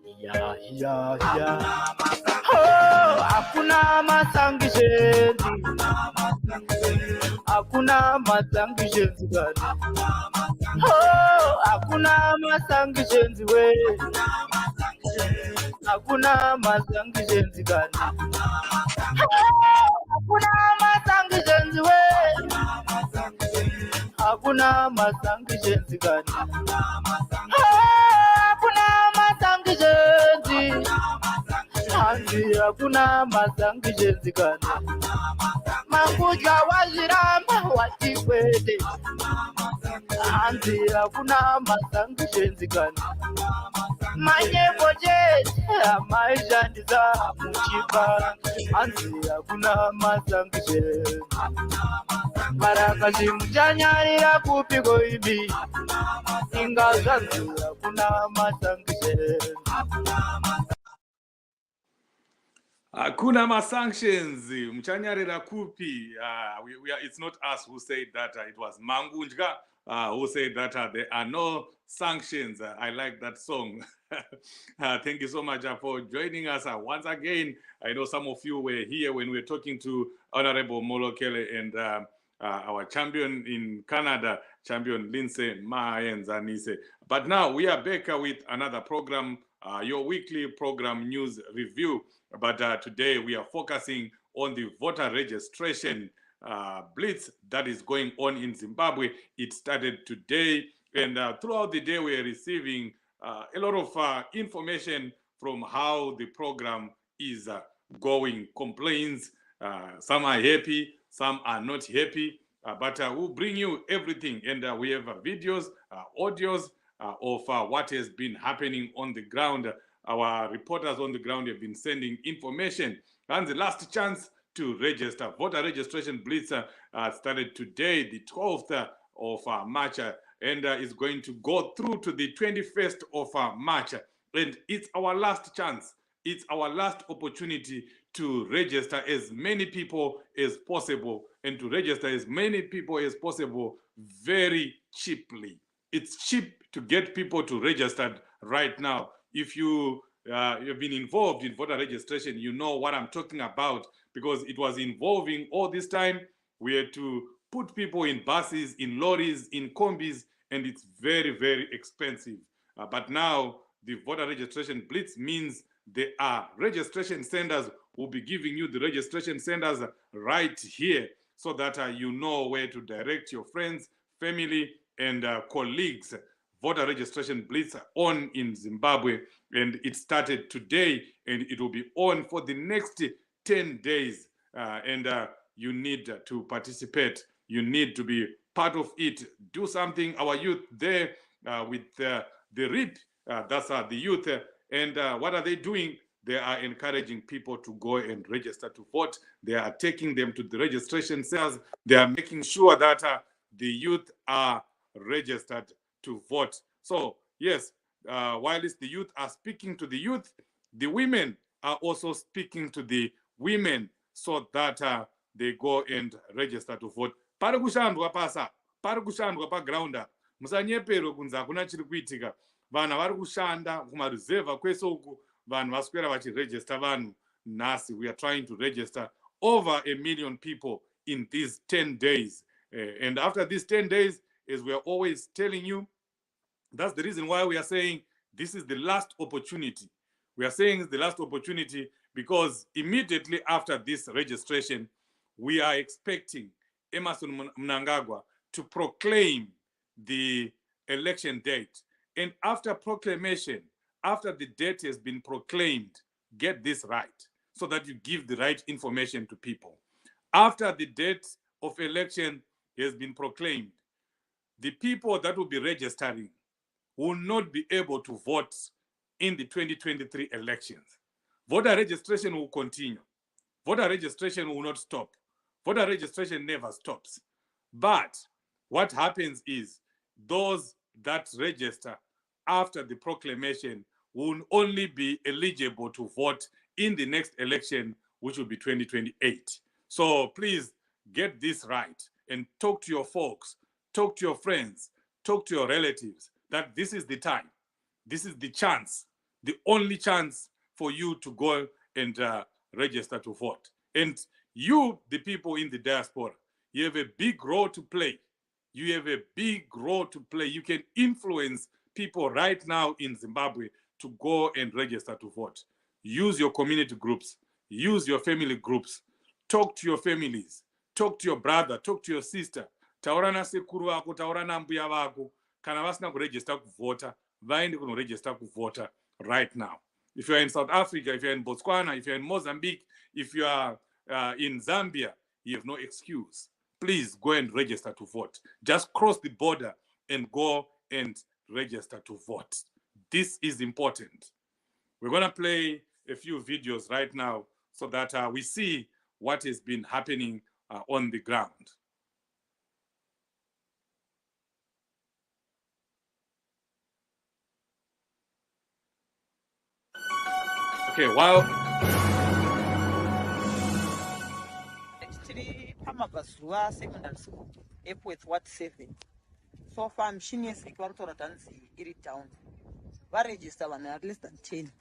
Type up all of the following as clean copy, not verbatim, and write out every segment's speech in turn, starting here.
Yeah, yeah, yeah. Oh, hakuna masangishenzi. Hakuna masangishenzi gani. Oh, hakuna masangishenzi we. Hakuna masangishenzi gani. Hakuna masangishenzi we. Hakuna masangishenzi gani. Hakuna masangishenzi. Hanzi hakuna masangishenzi gani. Manguja wajiramba watikwete. Hanzi hakuna masangishenzi gani. Manyebo jete maisha ndiza muchipa. Hanzi hakuna masangishenzi. Marakazi mchanyarira kupiko ibi. Inga zanzi hakuna masangishenzi. Hakuna sanctions. Mchanyarira kupi. It's not us who said that. It was Mangunjka who said that there are no sanctions. I like that song. Thank you so much for joining us once again. I know some of you were here when we were talking to Honorable Molokele and our champion in Canada, champion Lindsay Mahenzanise. But now we are back with another program, your weekly program news review. But today we are focusing on the voter registration blitz that is going on in Zimbabwe. It started today, and throughout the day we are receiving a lot of information from how the program is going. Complaints, some are happy, some are not happy, but we'll bring you everything. And we have videos, audios of what has been happening on the ground. Our reporters on the ground have been sending information. And the last chance to register, voter registration blitz started today, the 12th of March, and is going to go through to the 21st of March. And it's our last chance. It's our last opportunity to register as many people as possible and to register as many people as possible very cheaply. It's cheap to get people to register right now. If you have been involved in voter registration, you know what I'm talking about, because it was involving all this time. We had to put people in buses, in lorries, in combis, and it's very, very expensive. But now the voter registration blitz means there are registration centers who will be giving you the registration centers right here so that you know where to direct your friends, family, and colleagues. Voter registration blitz on in Zimbabwe, and it started today, and it will be on for the next 10 days. And you need to participate. You need to be part of it. Do something. Our youth there with the RIP, that's the youth. And what are they doing? They are encouraging people to go and register to vote. They are taking them to the registration cells. They are making sure that the youth are registered to vote. So yes, while the youth are speaking to the youth, the women are also speaking to the women so that they go and register to vote. Pari kushandwa pasa, pari kushandwa pa grounda. Musanyepero kunza hakuna chiri kuitika. Vanhu vari kushanda kumaruzevha kwese uku, vanhu vaswera vachiregister vanhu nhasi. We are trying to register over 1 million people in these 10 days. And after these 10 days, as we are always telling you, that's the reason why we are saying this is the last opportunity. We are saying it's the last opportunity because immediately after this registration, we are expecting Emmerson Mnangagwa to proclaim the election date. And after proclamation, after the date has been proclaimed, get this right so that you give the right information to people. After the date of election has been proclaimed, the people that will be registering will not be able to vote in the 2023 elections. Voter registration will continue. Voter registration will not stop. Voter registration never stops. But what happens is those that register after the proclamation will only be eligible to vote in the next election, which will be 2028. So please get this right and talk to your folks, talk to your friends, talk to your relatives that this is the time, this is the chance the only chance for you to go and register to vote. And you, the people in the diaspora, you have a big role to play. You have a big role to play. You can influence people right now in Zimbabwe to go and register to vote. Use your community groups. Use your family groups. Talk to your families. Talk to your brother. Talk to your sister. Taura na sekuru vako, taura na mbuya vako. Kana vasina kuregister kuvota, vaende kunoregister kuvota right now. If you're in South Africa, if you're in Botswana, if you're in Mozambique, if you are in Zambia, you have no excuse. Please go and register to vote. Just cross the border and go and register to vote. This is important. We're going to play a few videos right now so that we see what has been happening on the ground. Okay, while Pamabazuwa secondary school, Epworth Ward 7. So far, machine is equatorial iri down. We register one at less than 10.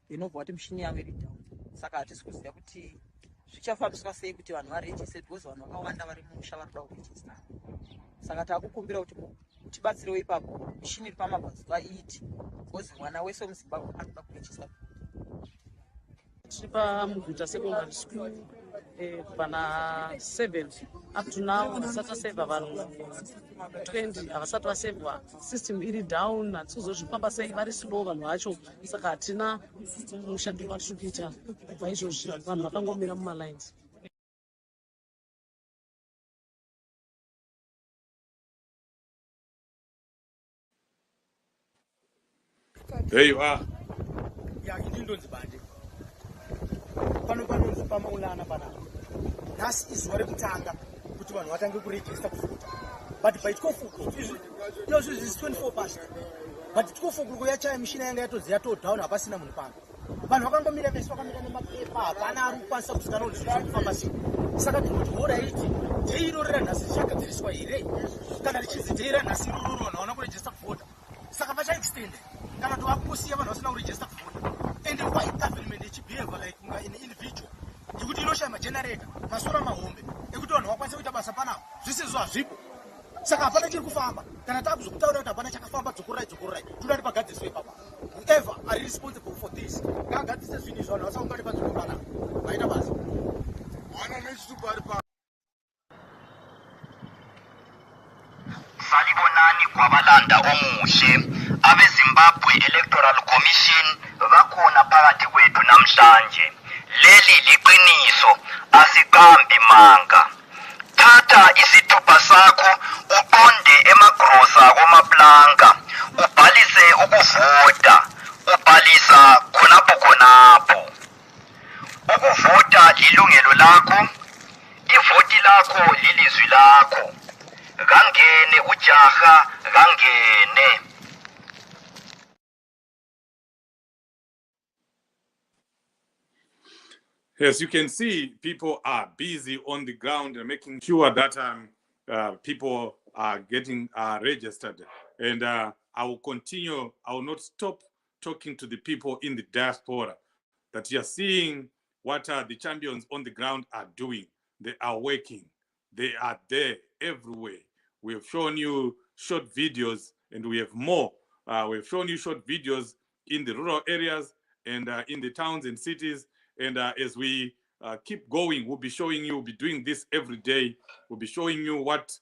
You know what machine is very down. Saka at school, deputy. Switch off from school, say, but one registered was one. I wonder what I'm shower dog register. Saka kumbira uti batsiro ipapo machine pamabazuwa eat was one away some Zimbabwe and register. Chipa Muguta secondary school pana 7 up to now vasati save vanhu 20 havasati vasevwa system iri down hatisozozvifamba sei vari slow vanhu vacho saka hatina mushando watiri kuita kubva izvozvi vanhu vakangomira mumalines. There you are. Panonzi pamaulana panapa nhasi izuva rekutanga kuti vanhu vatange kuregista kuvota, but by 12 is 24 past, but 12 yachaya mishina yanga yatoziya todown hapasina munhu pano. Vanhu vakangomira vese vakamira nemapepa, hapana ari kukwanisa kuzikanwa kuti zviri kufamba sei. Saka tinoti hora iti dheiro ranhasi richagadziriswa here, kana richinzi dhei ranhasi iroro vanhu vaona kuregista kuvota, saka vachaextend kana kuti vakusiya vanhu vasina kuregista kuvota. And why government ichibehave like an individual? Ndikuti inoshaya magenerator, masora mahombe ekuti vanhu vakwanise kuita basa panapa, zvisizvo hazvipo. Saka hapana chiri kufamba. Kana takuzokutaura kuti hapana chakafamba dzokurai toda kuti pagadziswe ipapa. Whoever are responsible for this ngagadzise zvinhu izvo vanhu vasaungane panzvimbo panapa vaita basa. Salibonani kwabalanda omuhle abeZimbabwe Electoral Commission bakhona phakathi kwethu namhlanje. Leli liqiniso, asiqambi manga. Thatha isithupha sakho uqonde emagrosa komaplanka, ubhalise ukuvota, ubhalisa khonapho. Ukuvota lilungelo lakho, ivoti lakho lilizwi lakho. Gangene ujaha, gangene. As you can see, people are busy on the ground and making sure that people are getting registered. And I will continue, I will not stop talking to the people in the diaspora, that you are seeing what the champions on the ground are doing. They are working. They are there everywhere. We have shown you short videos, and we have more. We have shown you short videos in the rural areas and in the towns and cities. And as we keep going, we'll be showing you, we'll be doing this every day. We'll be showing you what,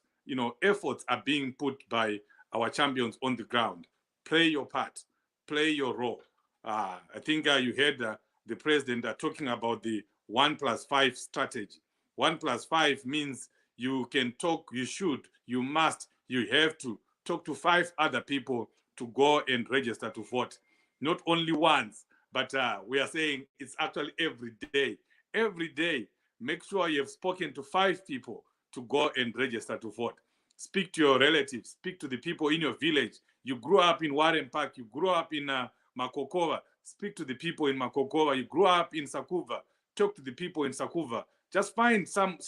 efforts are being put by our champions on the ground. Play your part, play your role. I think you heard the president talking about the 1+5 strategy. 1+5 means you can talk, you should, you must, you have to talk to 5 other people to go and register to vote. Not only once, but we are saying it's actually every day. Every day, make sure you have spoken to 5 people to go and register to vote. Speak to your relatives, speak to the people in your village. You grew up in Warren Park, you grew up in Makokova, speak to the people in Makokova. You grew up in Sakuva, talk to the people in Sakuva. Just find some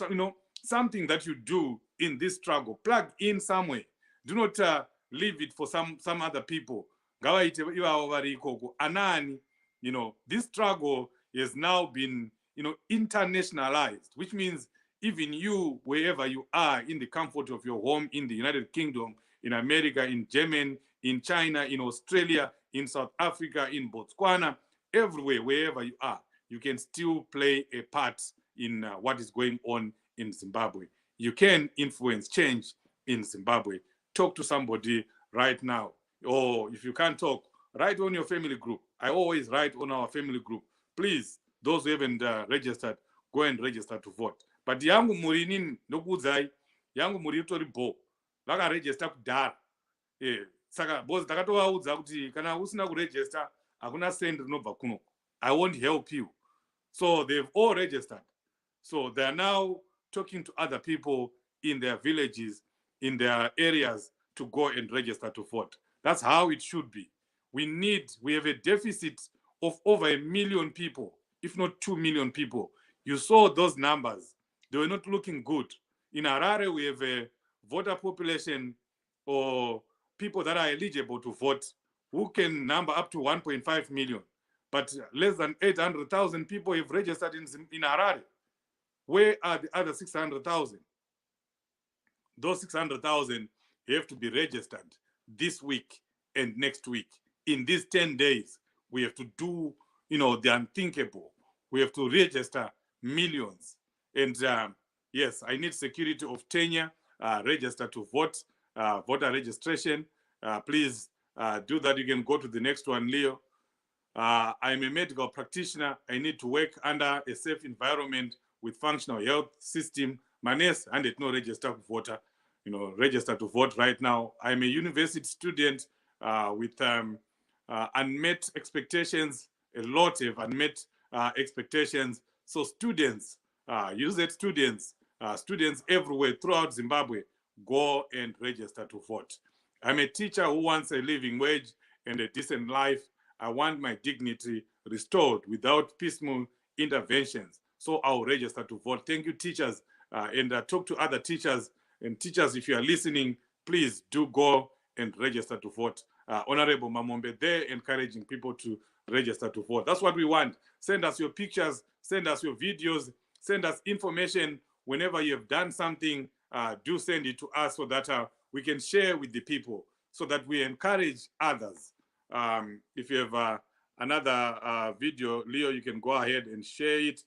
something that you do in this struggle. Plug in somewhere. Do not leave it for some other people. ngavaite ivavo vari ikoko anani. This struggle has now been internationalized, which means even you, wherever you are, in the comfort of your home, in the United Kingdom, in America, in Germany, in China, in Australia, in South Africa, in Botswana, everywhere, wherever you are, you can still play a part in what is going on in Zimbabwe. You can influence change in Zimbabwe. Talk to somebody right now. Or if you can't talk, write on your family group. I always write on our family group. Please, those who haven't registered, go and register to vote. But yangu murini ndokudzai, yangu muri tori bo, vaka register kudhara. Saka boss takatovaudza kuti kana usina kuregister hakuna send rinobva kuno. I won't help you. So they've all registered. So they are now talking to other people in their villages, in their areas, to go and register to vote. That's how it should be. We have a deficit of over 1 million people, if not 2 million people. You saw those numbers. They were not looking good. In Harare, we have a voter population or people that are eligible to vote who can number up to 1.5 million. But less than 800,000 people have registered in Harare. Where are the other 600,000? Those 600,000 have to be registered this week and next week. In these 10 days, we have to do, the unthinkable. We have to register millions. And yes, I need security of tenure, register to vote, voter registration. Please do that. You can go to the next one, Leo. I'm a medical practitioner. I need to work under a safe environment with functional health system. Manes and it no register voter, register to vote right now. I'm a university student with unmet expectations, a lot of unmet expectations. So students, students everywhere throughout Zimbabwe, go and register to vote. I'm a teacher who wants a living wage and a decent life. I want my dignity restored without piecemeal interventions. So I'll register to vote. Thank you, teachers. And talk to other teachers. And teachers, if you are listening, please do go and register to vote. Honorable Mamombe there encouraging people to register to vote. That's what we want. Send us your pictures, send us your videos, send us information. Whenever you have done something, do send it to us so that we can share with the people, so that we encourage others. If you have another video, Leo, you can go ahead and share it.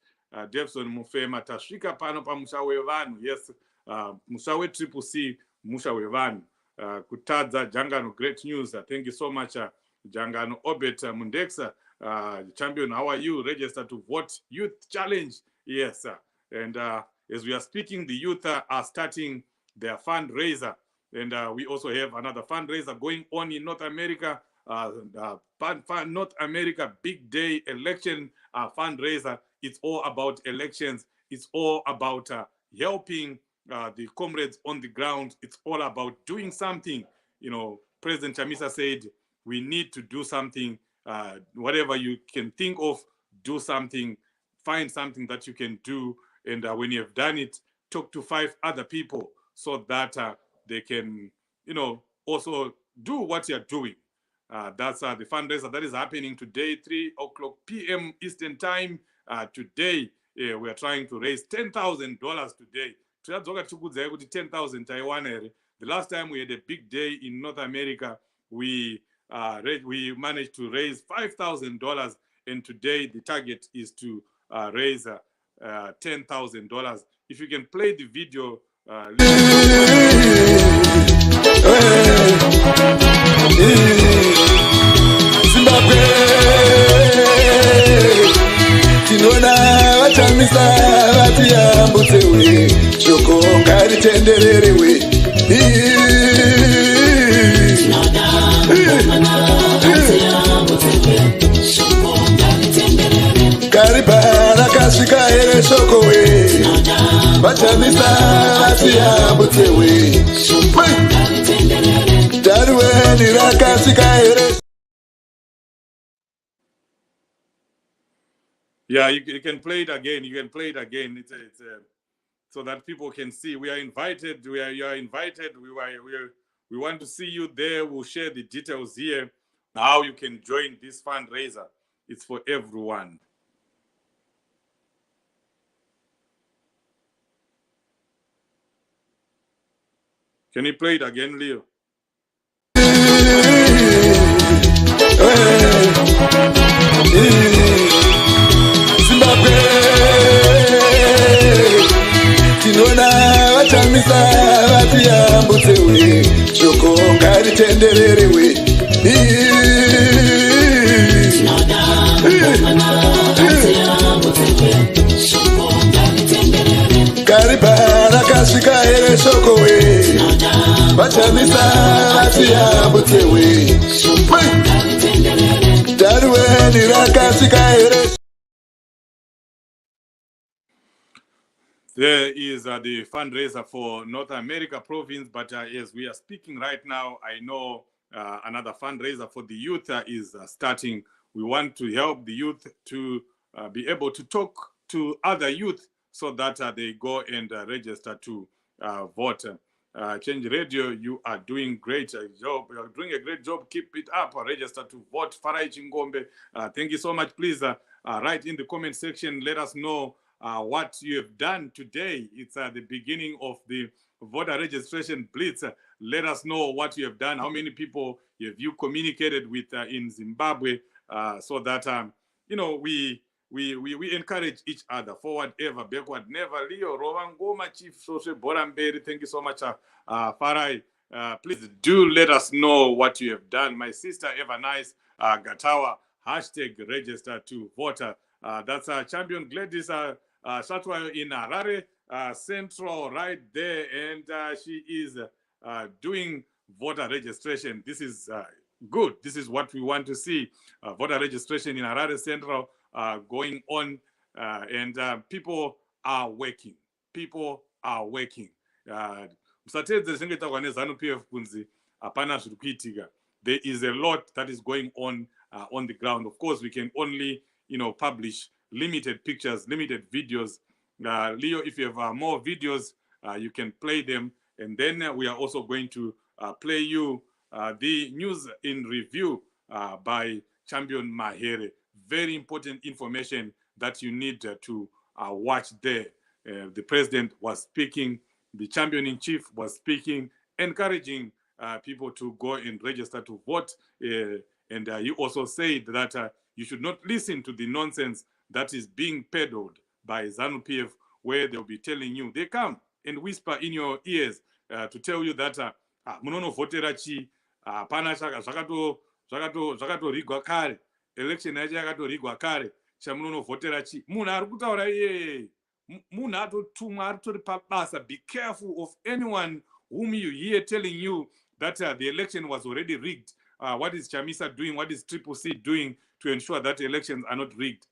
Devson Mufema Tashika Pano pa Musha Wevanu. Yes, Musha we Triple C, Musha Wevanu. Kutadza Jangano, great news. Thank you so much, Jangano Obet Mundexa. Champion, how are you? Register to vote youth challenge. Yes, and as we are speaking, the youth are starting their fundraiser. And we also have another fundraiser going on in North America. North America Big Day Election fundraiser. It's all about elections. It's all about helping the comrades on the ground. It's all about doing something. President Chamisa said, we need to do something. Whatever you can think of, do something. Find something that you can do. And when you have done it, talk to 5 other people so that they can, also do what you're doing. That's the fundraiser that is happening today, 3 o'clock p.m. Eastern Time. Today, we are trying to raise $10,000 today. $10,000 The last time we had a big day in North America, we managed to raise $5,000, and today the target is to raise $10,000. If you can play the video. Zimbabwe, tinona vachamisa vatiyambutsewe, shoko ngaritendererewe. Kariba rakasvika here shoko we, vachamisa vatiyambutsewe. Daruweni rakasvika here. Yeah, you can play it again. You can play it again. It's so that people can see. We are invited. You are invited. We want to see you there. We'll share the details here. how you can join this fundraiser. It's for everyone. Can you play it again, Leo? Zimbabwe tinona vatamisa vatiyambutsewe shoko ngaritendererewe Kariba rakasvika here shoko we vatamisa vatiyambutsewe taruweni rakasvika here. There is the fundraiser for North America province, but as we are speaking right now, I know another fundraiser for the youth is starting. We want to help the youth to be able to talk to other youth so that they go and register to vote. Change Radio, you are doing great job. You are doing a great job. Keep it up. Register to vote. Farai Chingombe, thank you so much. Please write in the comment section. Let us know what you have done today. It's the beginning of the voter registration blitz. Let us know what you have done. How many people have you communicated with in Zimbabwe, so that we encourage each other. Forward ever, backward never. Leo Rovangoma, Chief Soshe Boramberi, thank you so much. Farai, please do let us know what you have done. My sister Ever Nice Gatawa, hashtag register to voter. That's Champion Gladys Shatwa in Harare Central right there, and she is doing voter registration. This is good. This is what we want to see. Voter registration in Harare Central going on, and people are working. People are working. There is a lot that is going on the ground. Of course, we can only publish limited pictures, limited videos. Leo, if you have more videos, you can play them. And then we are also going to play you the news in review by Champion Mahere. Very important information that you need to watch there. The president was speaking, the champion-in-chief was speaking, encouraging people to go and register to vote. And you also said that you should not listen to the nonsense that is being peddled by ZANU-PF, where they'll be telling you, they come and whisper in your ears to tell you that munono votera chi pana zvakatorigwa kare, election yacho yakatorigwa kare, chamunono votera chi. Munhu ari kutaura iye munhu atotumwa aritori pabasa. Be careful of anyone whom you hear telling you that the election was already rigged. What is Chamisa doing? What is Triple C doing to ensure that elections are not rigged?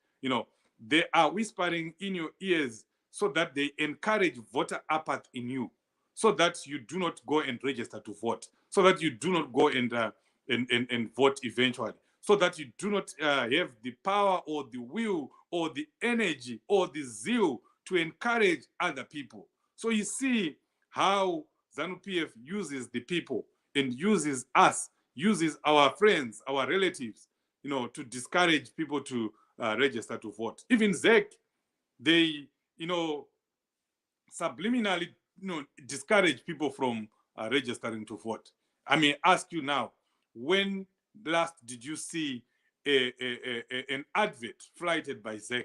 They are whispering in your ears so that they encourage voter apathy in you, so that you do not go and register to vote, so that you do not go and vote eventually, so that you do not have the power or the will or the energy or the zeal to encourage other people. So you see how ZANU-PF uses the people and uses us, uses our friends, our relatives, to discourage people to register to vote. Even ZEC, they, subliminally, discourage people from registering to vote. I mean, ask you now, when last did you see an advert flighted by ZEC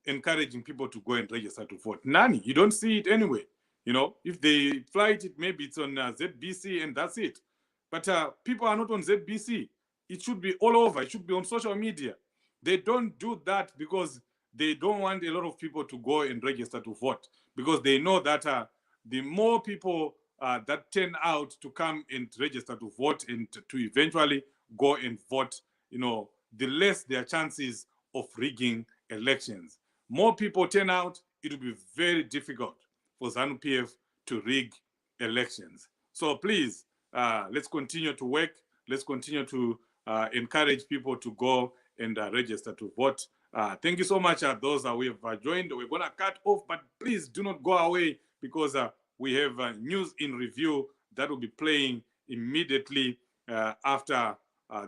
encouraging people to go and register to vote? None. You don't see it anyway. If they flight it, maybe it's on ZBC and that's it. But people are not on ZBC. It should be all over. It should be on social media. They don't do that because they don't want a lot of people to go and register to vote, because they know that the more people that turn out to come and register to vote and to eventually go and vote, the less their chances of rigging elections. More people turn out, it will be very difficult for ZANU-PF to rig elections. So please, let's continue to work. Let's continue to encourage people to go and register to vote. Thank you so much, those that we have joined. We're going to cut off, but please do not go away, because we have news in review that will be playing immediately after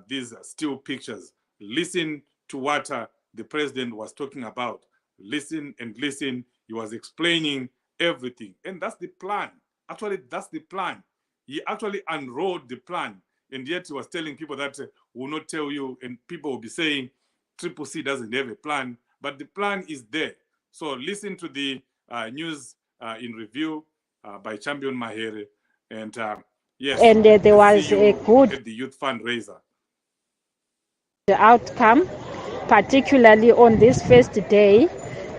these still pictures. Listen to what the president was talking about. Listen and listen. He was explaining everything. And that's the plan. Actually, that's the plan. He actually unrolled the plan. And yet he was telling people that will not tell you, and people will be saying Triple C doesn't have a plan, but the plan is there. So listen to the news in review by Champion Mahere. And yes, and there was a good at the youth fundraiser. The outcome, particularly on this first day,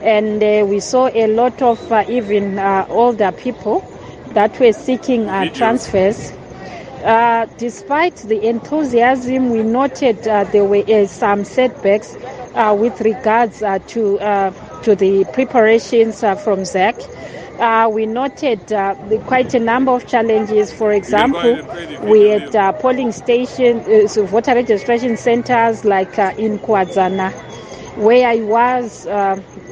and we saw a lot of even older people that were seeking transfers. Despite the enthusiasm, we noted there were some setbacks with regards to the preparations from ZEC. We noted quite a number of challenges. For example, we had polling stations, voter registration centers like in Kwadzana, where I was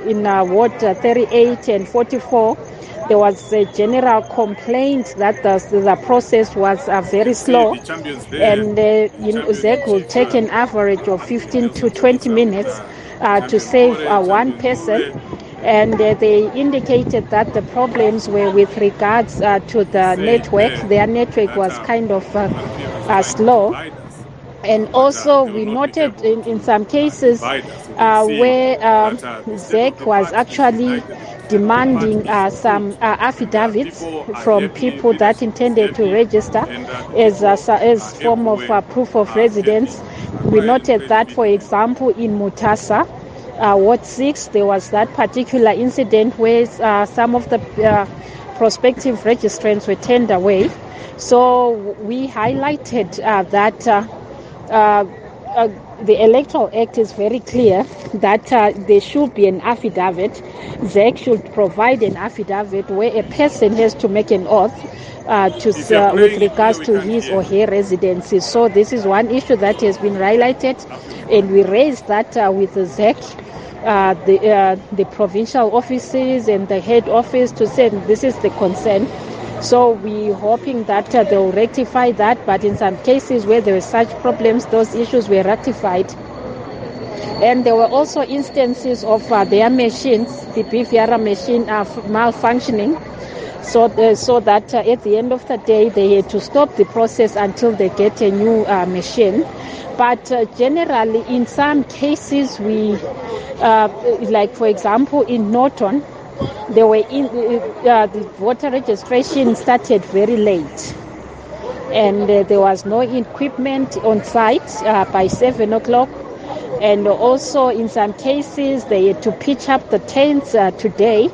in Ward 38 and 44. There was a general complaint that the process was very slow, and ZEC will take an average of 15 to 20 minutes to save one person. And they indicated that the problems were with regards to the network. Their network was kind of slow. And also we noted in some cases where ZEC was actually demanding some affidavits from people that intended to register as form of proof of residence. We noted that, for example, in Mutasa, Ward 6, there was that particular incident where some of the prospective registrants were turned away. So we highlighted that the Electoral Act is very clear that there should be an affidavit. ZEC should provide an affidavit where a person has to make an oath with regards to his or her residency. So this is one issue that has been highlighted, and we raised that with the ZEC, the provincial offices and the head office, to say this is the concern. So we're hoping that they'll rectify that, but in some cases where there were such problems, those issues were rectified. And there were also instances of their machines, the BVR machine, malfunctioning, so that at the end of the day they had to stop the process until they get a new machine. But generally, in some cases, we, like for example in Norton, they were the voter registration started very late, and there was no equipment on site by 7 o'clock. And also in some cases they had to pitch up the tents today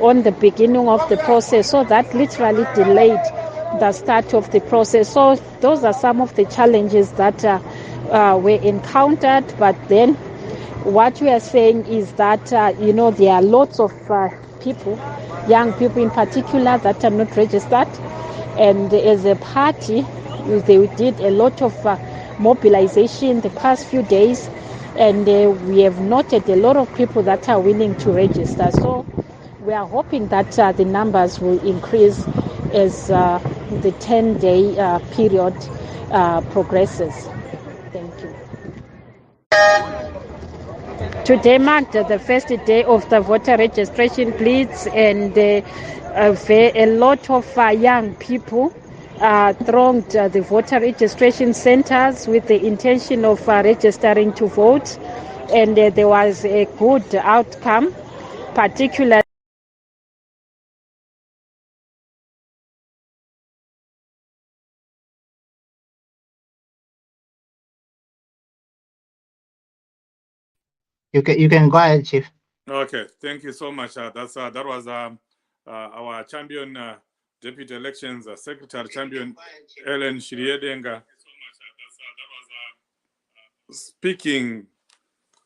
on the beginning of the process, so that literally delayed the start of the process. So those are some of the challenges that were encountered. But then what we are saying is that there are lots of people, young people in particular, that are not registered, and as a party they did a lot of mobilization the past few days, and we have noted a lot of people that are willing to register. So we are hoping that the numbers will increase as the 10-day period progresses. Thank you. Today marked the first day of the voter registration blitz, and a lot of young people thronged the voter registration centers with the intention of registering to vote, and there was a good outcome, particularly You can go ahead, Chief. Okay, thank you so much. That was our champion, Deputy Elections Secretary Champion Ellen Shiriedenga speaking.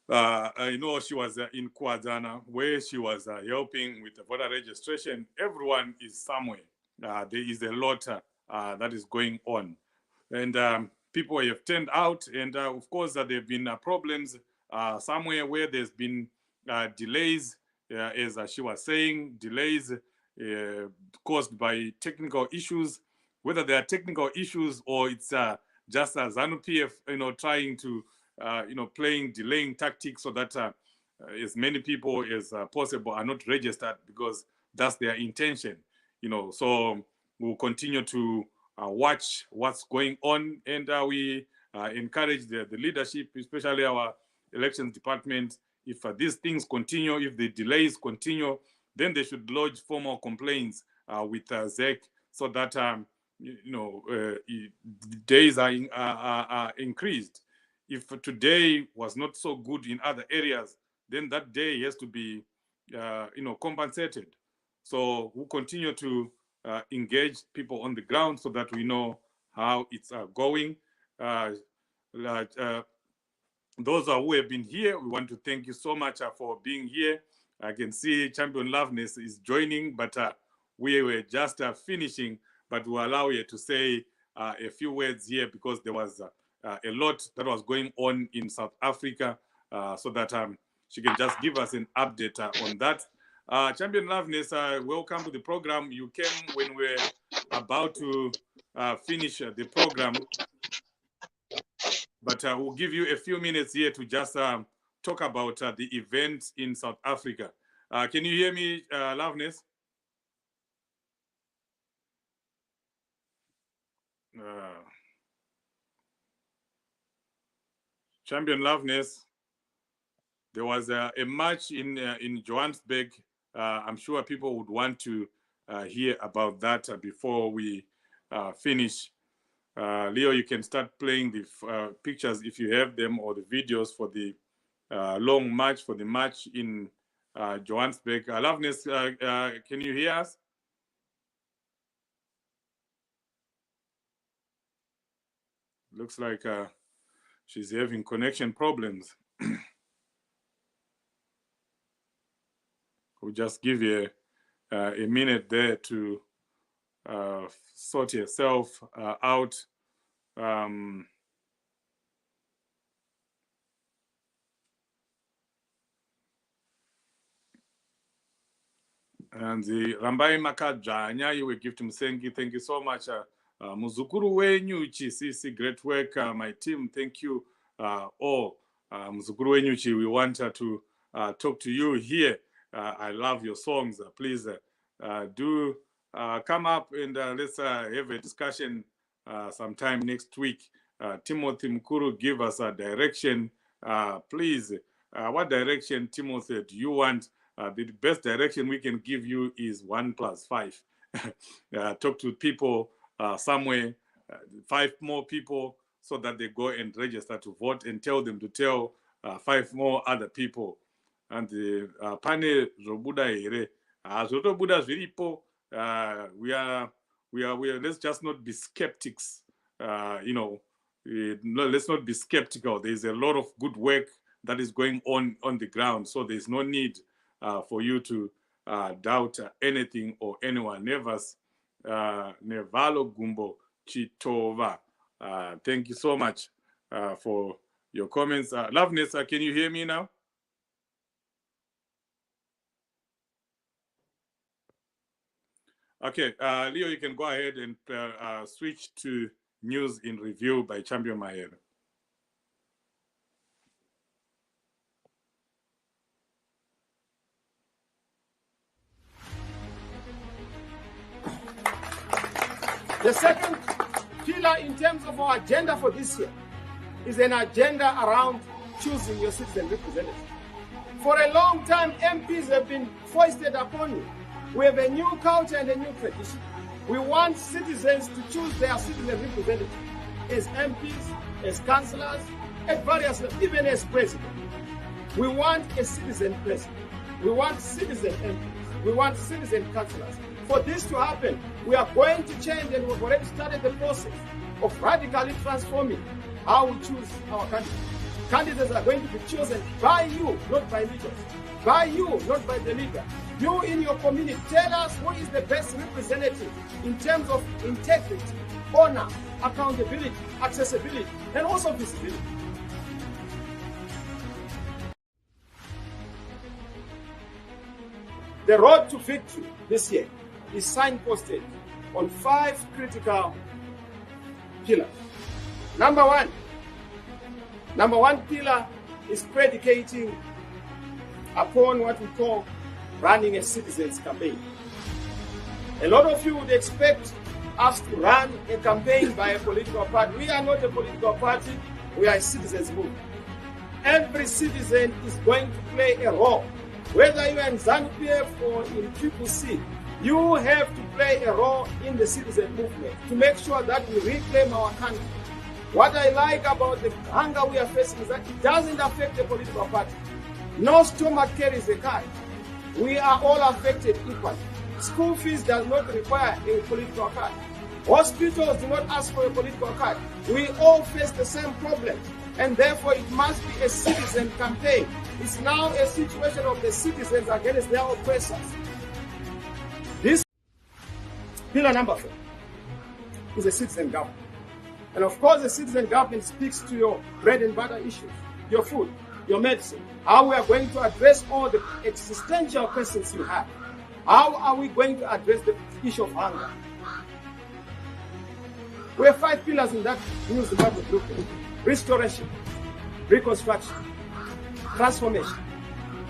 She was in Kwadzana, where she was helping with the voter registration. Everyone is somewhere. There is a lot that is going on, and people have turned out. And of course, there have been problems somewhere where there's been delays, as she was saying, delays caused by technical issues. Whether they are technical issues or it's just ZANU-PF, trying to, playing delaying tactics so that as many people as possible are not registered, because that's their intention. So we'll continue to watch what's going on, and we encourage the leadership, especially our elections department. If these things continue, if the delays continue, then they should lodge formal complaints with ZEC, so that days are increased. If today was not so good in other areas, then that day has to be compensated. So we'll continue to engage people on the ground so that we know how it's going. Those who have been here, we want to thank you so much for being here. I can see Champion Loveness is joining, but we were just finishing, but we'll allow you to say a few words here, because there was a lot that was going on in South Africa, so that she can just give us an update on that. Champion Loveness, welcome to the program. You came when we're about to finish the program, but we'll give you a few minutes here to just talk about the events in South Africa. Can you hear me, Loveness? Champion Loveness, there was a match in Johannesburg. I'm sure people would want to hear about that before we finish. Leo, you can start playing the pictures if you have them, or the videos for the long match, for the match in Johannesburg. Loveness, can you hear us? Looks like she's having connection problems. We'll just give you a minute there to sort yourself out. And the Rambai Makajanya, you will give to Msengi. Thank you so much. Muzukuru Wenyuchi, Sisi, great work. My team, thank you all. Muzukuru Wenyuchi, we want to talk to you here. I love your songs. Please do come up and let's have a discussion sometime next week. Timothy Mkuru, give us a direction. Please, what direction, Timothy, do you want? The best direction we can give you is 1+5. Talk to people somewhere, 5 more people, so that they go and register to vote, and tell them to tell 5 more other people. And the pane zobuda ere zotobuda zviripo. We are let's just not be skeptics. Let's not be skeptical. There's a lot of good work that is going on the ground, so there's no need for you to doubt anything or anyone. Nevalo Gumbo Chitova. Thank you so much for your comments. Loveness, can you hear me now? Okay, Leo, you can go ahead and switch to News in Review by Champion Mayer. The second pillar in terms of our agenda for this year is an agenda around choosing your citizen representative. For a long time, MPs have been foisted upon you. We have a new culture and a new tradition. We want citizens to choose their citizen representative as MPs, as councillors, at various levels, even as president. We want a citizen president. We want citizen MPs. We want citizen councillors. For this to happen, we are going to change, and we've already started the process of radically transforming how we choose our candidates. Candidates are going to be chosen by you, not by leaders. By you, not by the leader. You in your community, tell us who is the best representative in terms of integrity, honor, accountability, accessibility, and also visibility. The road to victory this year is signposted on 5 critical pillars. Number one pillar is predicating upon what we call running a citizens campaign. A lot of you would expect us to run a campaign by a political party. We are not a political party, we are a citizens movement. Every citizen is going to play a role. Whether you are in ZANU-PF or in CCC, you have to play a role in the citizen movement to make sure that we reclaim our country. What I like about the hunger we are facing is that it doesn't affect the political party. No stomach carries a card. We are all affected equally. School fees does not require a political card. Hospitals do not ask for a political card. We all face the same problem, and therefore it must be a citizen campaign. It's now a situation of the citizens against their oppressors. This pillar number 4 is a citizen government. And of course, the citizen government speaks to your bread and butter issues, your food, your medicine, how we are going to address all the existential questions you have. How are we going to address the issue of hunger? We have 5 pillars in that new Zimbabwe blueprint: restoration, reconstruction, transformation,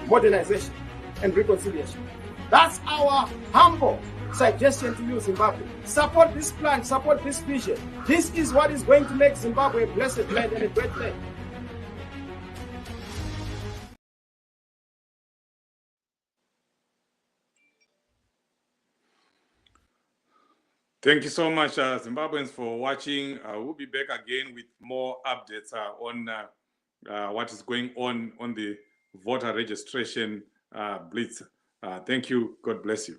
modernization, and reconciliation. That's our humble suggestion to you, Zimbabwe. Support this plan, support this vision. This is what is going to make Zimbabwe a blessed land and a great land. Thank you so much, Zimbabweans, for watching. We'll be back again with more updates on what is going on the voter registration blitz. Thank you. God bless you.